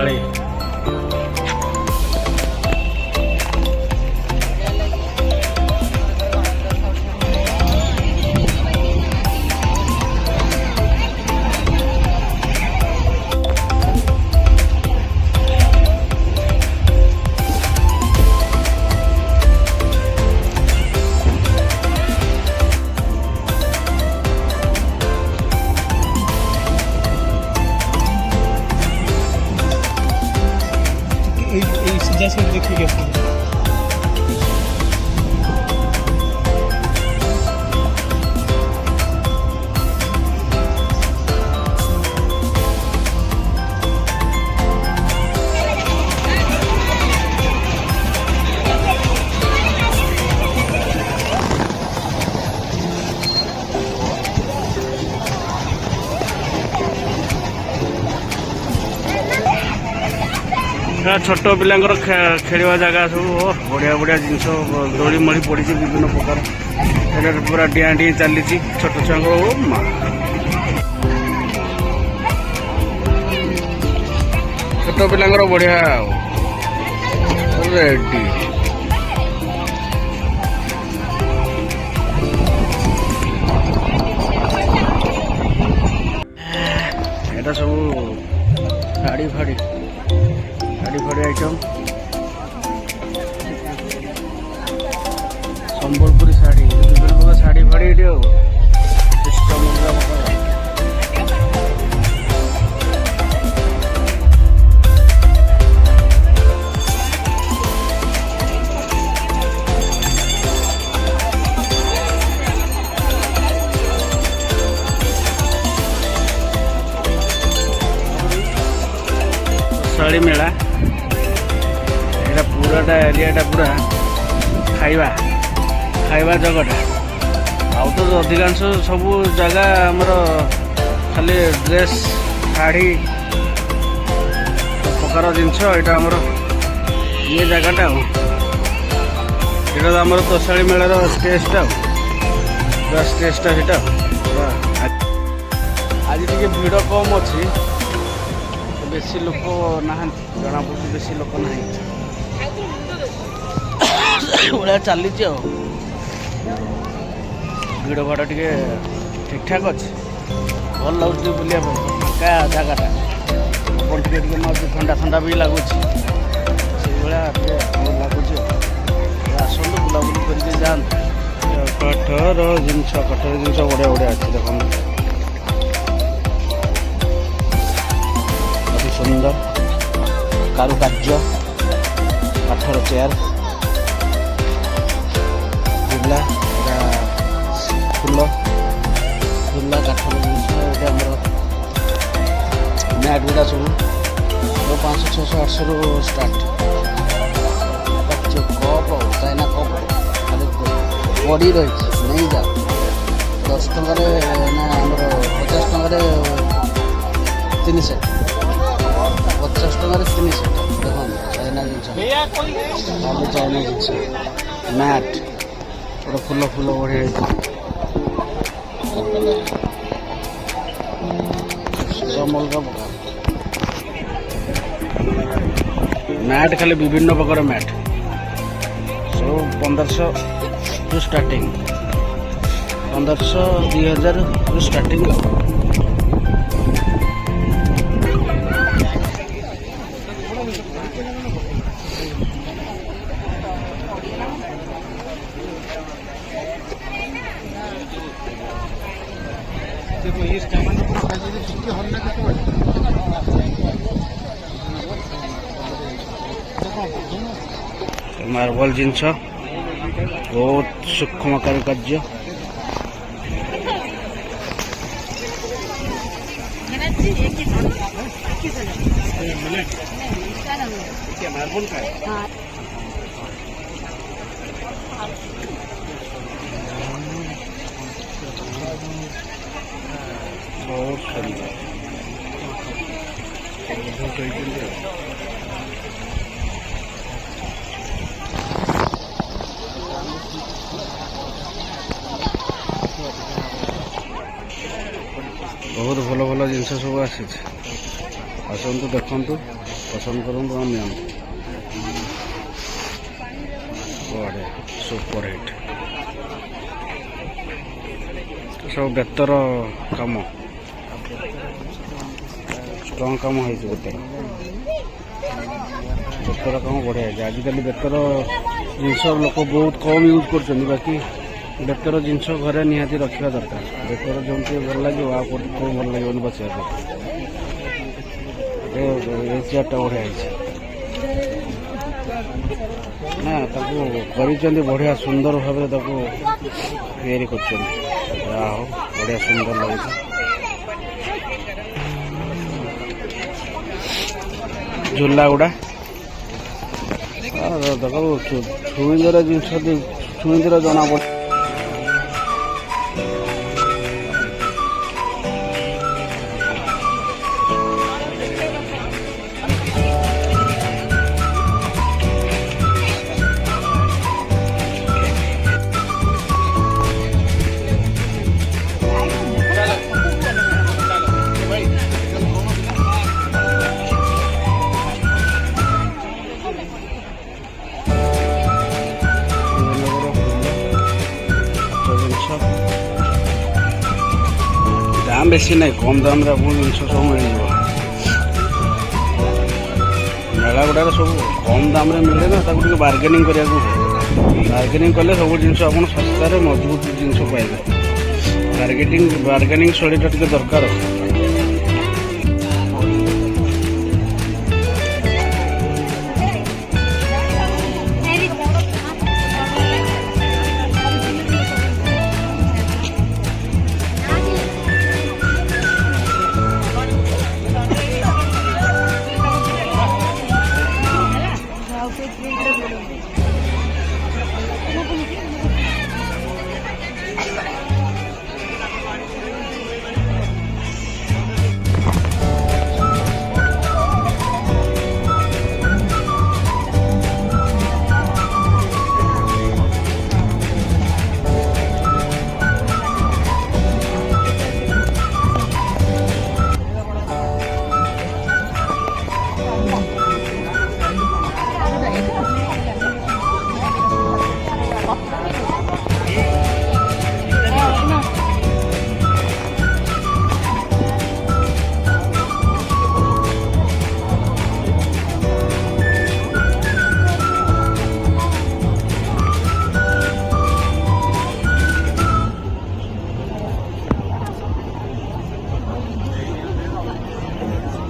ତୋଷାଳୀ। सीधा से देखिए छोट पिलांकर खेलिया जगह सब बढ़िया बढ़िया जिनस दोली मड़ी पड़ी विभिन्न प्रकार पूरा डिया डी चली छोट छुआ छोट पिलांकर बढ़िया रेडी एटा सब शाड़ी फाड़ी शाड़ी आइटम संबलपुरी शाड़ी विभिन्न प्रकार शाड़ी फाड़ी ये सिस्टम शाड़ी मेला पूराटा एरियाटा पूरा खाइबा खाइबा जगटा आउ तो अधिकांश सब जगह आमर खाली ड्रेस शाड़ी प्रकार जिनस यहाँ आमर ये जगटा यहाँ आमर तोषाली मेलार स्टेजटा पूरा स्टेजटा सीटा आज टे भिड़ कम अच्छी बेसी लोक ना जना पड़ी बेसी लोक ना भाया चली भिड़ भाड़ टे ठीक ठाक अच्छे भल लगुच बुलाया फाँका जगटा अपन टे ठंडा ठंडा भी लगुच लगुच आसतु बुलाबुली करके जाते कठर जिनस बढ़िया बढ़िया अच्छे देख अति सुंदर कारुकार्य काठर चेयर झूला फूल झूला काठर जिन मैट गुड़ा सब 500 600 800 रु स्टार्ट कप चाइना कप खाली पड़ी रही नहीं जा 10 टकर ना आम 50 टकर 3 सेट 50 टकर 3 सेट देख चाइना जिन चाइना जिन मैट गोटे फूल फूल बढ़िया अलग प्रकार मैट खाली विभिन्न प्रकार मैट सब 1500 रु स्टार्टिंग 1500 2000 रु स्टार्टिंग मार्बल जिनस बहुत सूक्ष्म कारुकार्य बहुत सुंदर बहुत भल भल जिनस सब आसतु देखु पसंद करନ୍ତୁ ଆଉ ନିଅନ୍ତୁ। ବଢ଼ିଆ ସୁପର ହିଟ୍ ସବୁ ବେତର କାମ ଷ୍ଟ୍ରଙ୍ଗ କାମ ହେଇଛି ବେତର କାମ ବଢ଼ିଆ ହେଇଛି। ଆଜିକାଲି ବେତର ଜିନିଷ ଲୋକ ବହୁତ କମ୍ ୟୁଜ୍ କରୁଛନ୍ତି, ବାକି ବେତର ଜିନିଷ ଘରେ ନିହାତି ରଖିବା ଦରକାର। ବେତର ଯେମିତି ଭଲ ଲାଗିବ ଆଉ କେଉଁ ଭଲ ଲାଗିବନି ବସିବା ପାଇଁ। ଏ ଚେୟାରଟା ବଢ଼ିଆ ହେଇଛି ନା, ତାକୁ କରିଛନ୍ତି ବଢ଼ିଆ ସୁନ୍ଦର ଭାବରେ ତାକୁ ତିଆରି କରୁଛନ୍ତି। ଯାହା ହଉ ବଢ଼ିଆ ସୁନ୍ଦର ଲାଗୁଛି। ଝୁଲା ଗୁଡ଼ା ତାକୁ ଛୁଇଁଦର ଜିନିଷ ଛୁଇଁଦର ଜଣାପଡ଼େ। दाम बेसी नहीं, कम दाम जिन सब मिल मेला गुड़ा सब कम दाम मिले ना, बार्गेनिंग करा बार्गेनिंग कले सब जिन सस्तार मजबूत जिन पाइबे। बार्गेनिंग शैली दरकार।